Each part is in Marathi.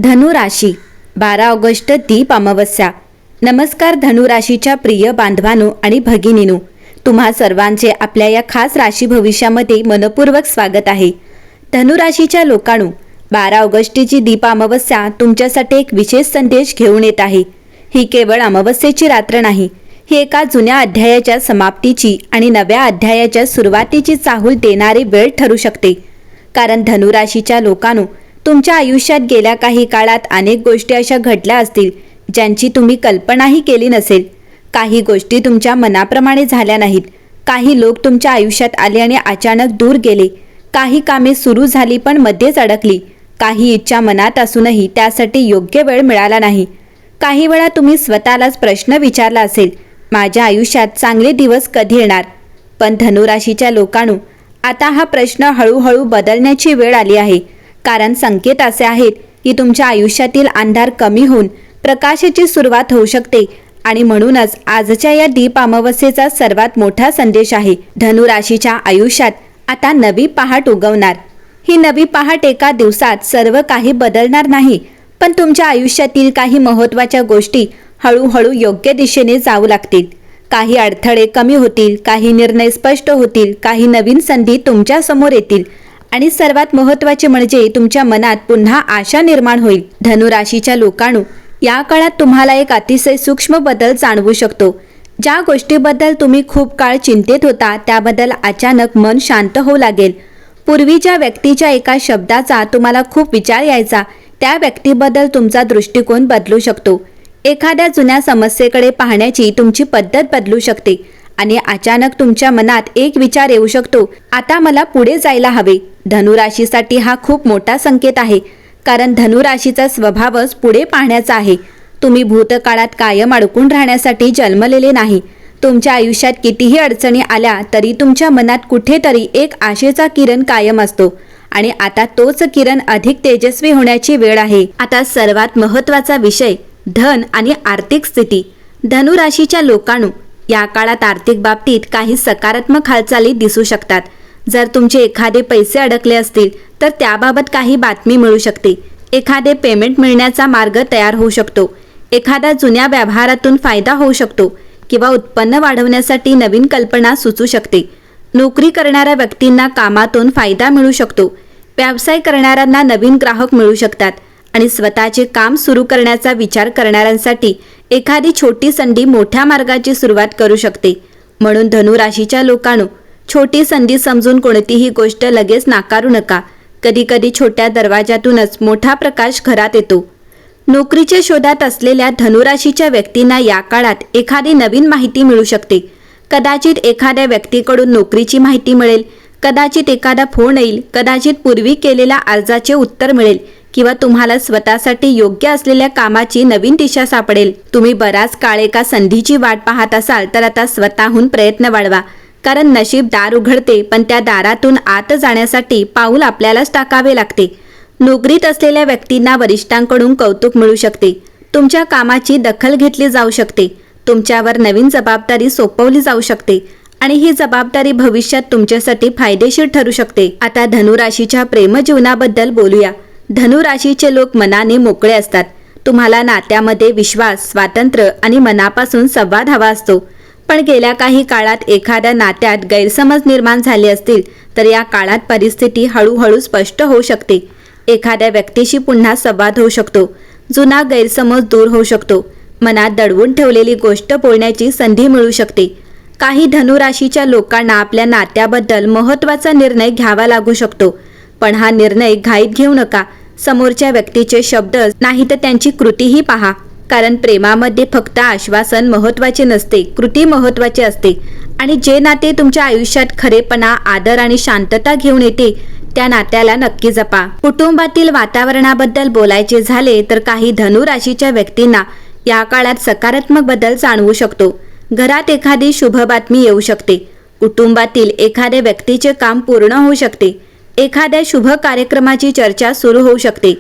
धनु राशी 12 ऑगस्ट दीप अमावस्या। नमस्कार धनु राशीच्या प्रिय बांधवांनो आणि भगिनींनो, तुम्हा सर्वांचे आपल्या या खास राशी भविष्यामध्ये मनपूर्वक स्वागत आहे। धनु राशीच्या लोकांनो, 12 ऑगस्टची दीप अमावस्या तुमच्यासाठी एक विशेष संदेश घेऊन येत आहे। ही केवळ अमावस्येची रात्र नाही, ही एका जुन्या अध्यायाच्या समाप्तीची आणि नव्या अध्यायाच्या सुरुवातीची चाहूल देणारी वेळ ठरू शकते। कारण धनु राशीच्या लोकांनो, तुमच्या आयुष्यात गेल्या काही काळात अनेक गोष्टी अशा घडल्या असतील ज्यांची तुम्ही कल्पनाही केली नसेल। काही गोष्टी तुमच्या मनाप्रमाणे झाल्या नाहीत, काही लोक तुमच्या आयुष्यात आले आणि अचानक दूर गेले, काही कामे सुरू झाली पण मध्येच अडकली, काही इच्छा मनात असूनही त्यासाठी योग्य वेळ मिळाला नाही। काही वेळा तुम्ही स्वतःलाच प्रश्न विचारला असेल, माझ्या आयुष्यात चांगले दिवस कधी येणार? पण धनु राशीच्या लोकांनो, आता हा प्रश्न हळूहळू बदलण्याची वेळ आली आहे। कारण संकेत असे आहेत की तुमच्या आयुष्यातील अंधार कमी होऊन प्रकाशाची सुरुवात होऊ शकते। आणि म्हणूनच आजच्या या दीप अमावस्येचा सर्वात मोठा संदेश आहे, धनु राशीच्या आयुष्यात आता नवी पहाट उगवणार। ही नवी पहाट एका दिवसात सर्व काही बदलणार नाही, पण तुमच्या आयुष्यातील काही महत्त्वाच्या गोष्टी हळूहळू योग्य दिशेने जाऊ लागतील। काही अडथळे कमी होतील, काही निर्णय स्पष्ट होतील, काही नवीन संधी तुमच्या समोर येतील आणि सर्वात महत्त्वाचे म्हणजे तुमच्या मनात पुन्हा आशा निर्माण होईल। धनु राशीच्या लोकांनो, या काळात तुम्हाला एक अतिशय सूक्ष्म बदल जाणवू शकतो। ज्या गोष्टीबद्दल तुम्ही खूप काळ चिंतेत होता त्याबद्दल अचानक मन शांत होऊ लागेल। पूर्वी ज्या व्यक्तीच्या एका शब्दाचा तुम्हाला खूप विचार यायचा, त्या व्यक्तीबद्दल तुमचा दृष्टिकोन बदलू शकतो। एखाद्या जुन्या समस्येकडे पाहण्याची तुमची पद्धत बदलू शकते आणि अचानक तुमच्या मनात एक विचार येऊ शकतो, आता मला पुढे जायला हवे। धनु राशीसाठी हा खूप मोठा संकेत आहे, कारण धनु राशीचा स्वभावच पुढे पाहण्याचा आहे। तुम्ही भूतकाळात कायम अडकून राहण्यासाठी जन्मलेले नाही। तुमच्या आयुष्यात कितीही अडचणी आल्या तरी तुमच्या मनात कुठेतरी एक आशेचा किरण कायम असतो आणि आता तोच किरण अधिक तेजस्वी होण्याची वेळ आहे। आता सर्वात महत्त्वाचा विषय, धन आणि आर्थिक स्थिती। धनु राशीच्या लोकांनो, या काळात आर्थिक बाबतीत काही सकारात्मक हालचाली दिसू शकतात। जर तुमचे एखादे पैसे अडकले असतील तर त्याबाबत काही बातमी मिळू शकते। एखादे पेमेंट मिळण्याचा मार्ग तयार होऊ शकतो, एखाद्या जुन्या व्यवहारातून फायदा होऊ शकतो किंवा उत्पन्न वाढवण्यासाठी नवीन कल्पना सुचू शकते। नोकरी करणाऱ्या व्यक्तींना कामातून फायदा मिळू शकतो, व्यवसाय करणाऱ्यांना नवीन ग्राहक मिळू शकतात आणि स्वतःचे काम सुरू करण्याचा विचार करणाऱ्यांसाठी एखादी छोटी संधी मोठ्या मार्गाची सुरुवात करू शकते। म्हणून धनु राशीच्या लोकांनो, छोटी संधी समजून कोणतीही गोष्ट लगेच नाकारू नका। कधी कधी छोट्या दरवाजातूनच मोठा प्रकाश घरात येतो। नोकरीच्या शोधात असलेल्या धनु राशीच्या व्यक्तींना या काळात एखादी नवीन माहिती मिळू शकते। कदाचित एखाद्या व्यक्तीकडून नोकरीची माहिती मिळेल, कदाचित एखादा फोन येईल, कदाचित पूर्वी केलेल्या अर्जाचे उत्तर मिळेल किंवा तुम्हाला स्वतःसाठी योग्य असलेल्या कामाची नवीन दिशा सापडेल। तुम्ही बराच काळ एका संधीची वाट पाहत असाल तर आता स्वतःहून प्रयत्न वाढवा, कारण नशीब दार उघडते पण त्या दारातून आत जाण्यासाठी पाऊल आपल्यालाच टाकावे लागते। नोकरीत असलेल्या व्यक्तींना वरिष्ठांकडून कौतुक मिळू शकते, तुमच्या कामाची दखल घेतली जाऊ शकते, तुमच्यावर नवीन जबाबदारी सोपवली जाऊ शकते आणि ही जबाबदारी भविष्यात तुमच्यासाठी फायदेशीर ठरू शकते। आता धनु राशीच्या प्रेमजीवनाबद्दल बोलूया। धनु राशीचे लोक मनाने मोकळे असतात। तुम्हाला नात्यामध्ये विश्वास, स्वातंत्र्य आणि मनापासून संवाद हवा असतो। पण गेल्या काही काळात एखाद्या नात्यात गैरसमज निर्माण झाले असतील तर या काळात परिस्थिती हळूहळू स्पष्ट होऊ शकते। एखाद्या व्यक्तीशी पुन्हा संवाद होऊ शकतो, जुना गैरसमज दूर होऊ शकतो, मनात दडवून ठेवलेली गोष्ट बोलण्याची संधी मिळू शकते। काही धनु राशीच्या लोकांना आपल्या नात्याबद्दल महत्त्वाचा निर्णय घ्यावा लागू शकतो, पण हा निर्णय घाईत घेऊ नका। समोरच्या व्यक्तीचे शब्द नाही तर त्यांची कृतीही पहा, कारण प्रेमामध्ये फक्त आश्वासन महत्त्वाचे नसते, कृती महत्त्वाची असते। आणि जे नाते तुमच्या आयुष्यात खरेपणा, आदर आणि शांतता घेऊन येते त्या नात्याला नक्की जपा। कुटुंबातील वातावरणाबद्दल बोलायचे झाले तर काही धनु राशीच्या व्यक्तींना या काळात सकारात्मक बदल जाणवू शकतो। घरात एखादी शुभ बातमी येऊ शकते, कुटुंबातील एखाद्या व्यक्तीचे काम पूर्ण होऊ शकते, एखाद्या शुभ कार्यक्रमाची चर्चा सुरू होऊ शकते।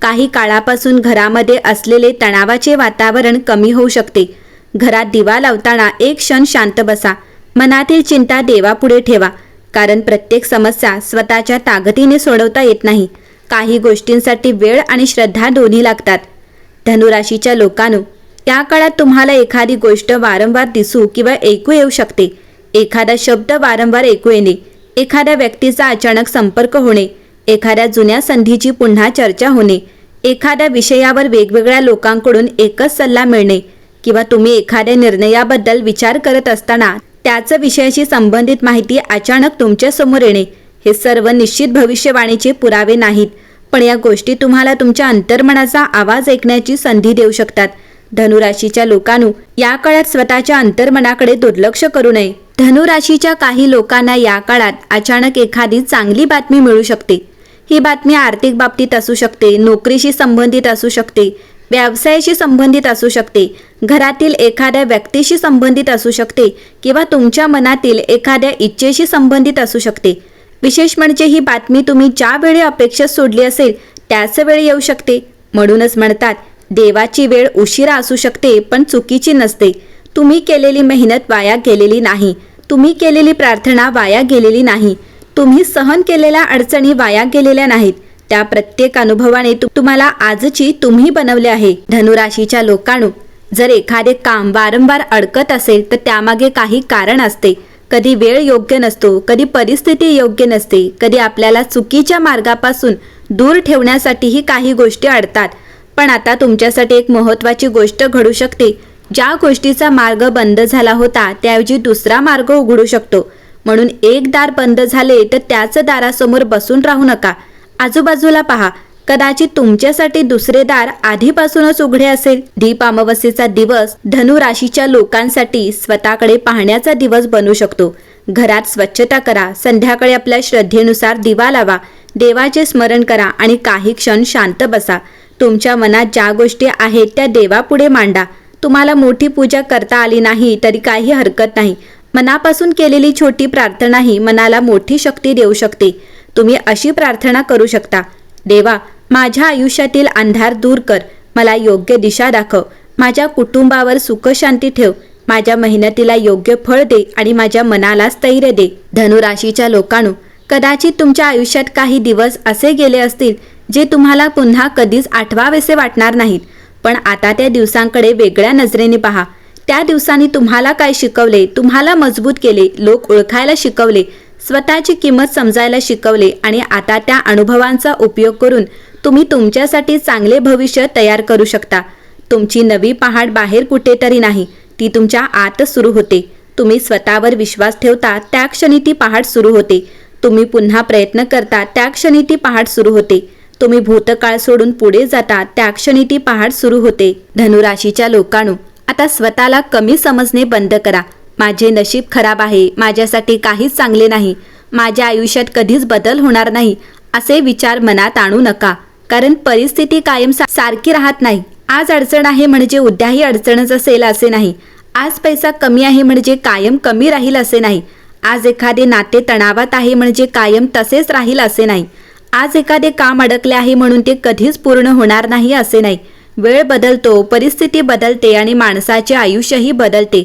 काही काळापासून घरामध्ये असलेले तणावाचे वातावरण कमी होऊ शकते। घरात दिवा लावताना एक क्षण शांत बसा, मनातील चिंता देवापुढे ठेवा, कारण प्रत्येक समस्या स्वतःच्या ताकदीने सोडवता येत नाही। काही गोष्टींसाठी वेळ आणि श्रद्धा दोन्ही लागतात. धनुराशीच्या लोकांनो, या काळात तुम्हाला एखादी गोष्ट वारंवार दिसू किंवा ऐकू येऊ शकते. एखादा शब्द वारंवार ऐकू येणे, एखाद्या व्यक्तीचा अचानक संपर्क होणे, एखाद्या जुन्या संधीची पुन्हा चर्चा होणे, एखाद्या विषयावर वेगवेगळ्या लोकांकडून एकच सल्ला मिळणे किंवा तुम्ही एखाद्या निर्णयाबद्दल विचार करत असताना त्याच विषयाशी संबंधित माहिती अचानक तुमच्या समोर येणे, हे सर्व निश्चित भविष्यवाणीचे पुरावे नाहीत, पण या गोष्टी तुम्हाला तुमच्या अंतर्मनाचा आवाज ऐकण्याची संधी देऊ शकतात. धनुराशीच्या लोकांनो, या काळात स्वतःच्या अंतर्मनाकडे दुर्लक्ष करू नये. धनुराशीच्या काही लोकांना या काळात अचानक एखादी चांगली बातमी मिळू शकते. ही बातमी आर्थिक बाबतीत असू शकते, नोकरीशी संबंधित असू शकते, व्यवसायाशी संबंधित असू शकते, घरातील एखाद्या व्यक्तीशी संबंधित असू शकते किंवा तुमच्या मनातील एखाद्या इच्छेशी संबंधित असू शकते. विशेष म्हणजे ही बातमी तुम्ही ज्या वेळी अपेक्षा सोडली असेल त्याच वेळी येऊ शकते. म्हणूनच म्हणतात, देवाची वेळ उशिरा असू शकते पण चुकीची नसते. तुम्ही केलेली मेहनत वाया गेलेली नाही, तुम्ही केलेली प्रार्थना वाया गेलेली नाही, तुम्ही सहन केलेल्या अडचणी वाया गेलेल्या नाहीत. त्या प्रत्येक अनुभवाने तुम्हाला आजची तुम्ही बनवले आहे. धनुराशीच्या लोकांनो, जर एखादे काम वारंवार अडकत असेल तर त्यामागे काही कारण असते. कधी वेळ योग्य नसतो, कधी परिस्थिती योग्य नसते, कधी आपल्याला चुकीच्या मार्गापासून दूर ठेवण्यासाठीही काही गोष्टी अडतात. पण आता तुमच्यासाठी एक महत्त्वाची गोष्ट घडू शकते. ज्या गोष्टीचा मार्ग बंद झाला होता त्याऐवजी दुसरा मार्ग उघडू शकतो. म्हणून एक दार बंद झाले तर त्याच दारासमोर बसून राहू नका. आजूबाजूला पहा, कदाचित तुमच्यासाठी दुसरे दार आधीपासूनच उघडे असेल. दीप अमावस्येचा दिवस धनुराशीच्या लोकांसाठी स्वतःकडे पाहण्याचा दिवस बनू शकतो. घरात स्वच्छता करा, संध्याकाळी आपल्या श्रद्धेनुसार दिवा लावा, देवाचे स्मरण करा आणि काही क्षण शांत बसा. तुमच्या मनात ज्या गोष्टी आहेत त्या देवापुढे मांडा. तुम्हाला मोठी पूजा करता आली नाही तरी काही हरकत नाही. मनापासून केलेली छोटी प्रार्थनाही मनाला मोठी शक्ती देऊ शकते. तुम्ही अशी प्रार्थना करू शकता, देवा, माझ्या आयुष्यातील अंधार दूर कर, मला योग्य दिशा दाखव, माझ्या कुटुंबावर सुखशांती ठेव, माझ्या मेहनतीला योग्य फळ दे आणि माझ्या मनाला स्थैर्य दे. धनुराशीच्या लोकांनो, कदाचित तुमच्या आयुष्यात काही दिवस असे गेले असतील जे तुम्हाला पुन्हा कधीच आठवावेसे वाटणार नाहीत. पण आता त्या दिवसांकडे वेगळ्या नजरेने पहा. त्या दिवसांनी तुम्हाला काय शिकवले, तुम्हाला मजबूत केले, लोक ओळखायला शिकवले, स्वतःची किंमत समजायला शिकवले आणि आता त्या अनुभवांचा उपयोग करून तुम्ही तुमच्यासाठी चांगले भविष्य तयार करू शकता. तुमची नवी पहाट बाहेर कुठेतरी नाही, ती तुमच्या आतच सुरू होते. तुम्ही स्वतःवर विश्वास ठेवता त्या क्षणी ती पहाट सुरू होते. तुम्ही पुन्हा प्रयत्न करता त्या क्षणी ती पहाट सुरू होते. तुम्ही भूतकाळ सोडून पुढे जाता त्या क्षणी ती पहाट सुरू होते. धनुराशीच्या लोकांनो, आता स्वतःला कमी समजणे बंद करा. माझे नशीब खराब आहे, माझ्यासाठी काहीच चांगले नाही, माझ्या आयुष्यात कधीच बदल होणार नाही, असे विचार मनात आणू नका. कारण परिस्थिती कायम सारखी राहत नाही. आज अडचण आहे म्हणजे उद्याही अडचणच असेल असे नाही. आज पैसा कमी आहे म्हणजे कायम कमी राहील असे नाही. आज एखादे नाते तणावात आहे म्हणजे कायम तसेच राहील असे नाही. आज एखादे काम अडकले आहे म्हणून ते कधीच पूर्ण होणार नाही असे नाही. वेळ बदलतो, परिस्थिती बदलते आणि माणसाचे आयुष्यही बदलते.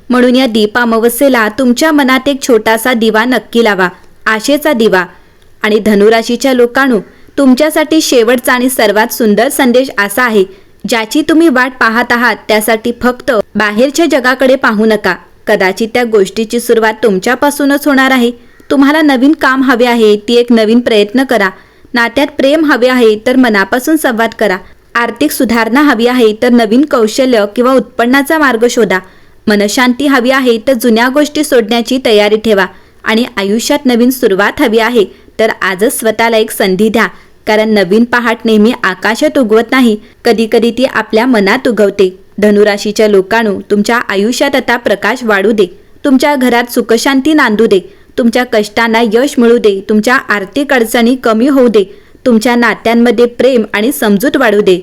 म्हणून या दीप अमावस्येला तुमच्या मनात एक छोटासा दिवा नक्की लावा, आशेचा दिवा. आणि धनुराशीच्या लोकांनो, तुमच्यासाठी शेवटचा आणि सर्वात सुंदर संदेश असा आहे, ज्याची तुम्ही वाट पाहत आहात त्यासाठी फक्त बाहेरच्या जगाकडे पाहू नका. कदाचित त्या गोष्टीची सुरुवात तुमच्यापासूनच होणार आहे. तुम्हाला नवीन काम हवे आहे, ती एक नवीन प्रयत्न करा. नात्यात प्रेम हवे आहे तर मनापासून संवाद करा. आर्थिक सुधारणा हवी आहे तर नवीन कौशल्य किंवा उत्पन्नाचा मार्ग शोधा. मनशांती हवी आहे तर जुन्या गोष्टी सोडण्याची तयारी ठेवा. आणि आयुष्यात नवीन सुरुवात हवी आहे तर आजच स्वतःला एक संधी द्या. कारण नवीन पहाट नेहमी आकाशात उगवत नाही, कधी कधी ती आपल्या मनात उगवते. धनुराशीच्या लोकांनो, तुमच्या आयुष्यात आता प्रकाश वाढू दे, तुमच्या घरात सुखशांती नांदू दे, तुमच्या कष्टांना यश मिळू दे, तुमच्या आर्थिक अडचणी कमी होऊ दे, तुमच्या नात्यांमध्ये प्रेम आणि समजूत वाढू दे.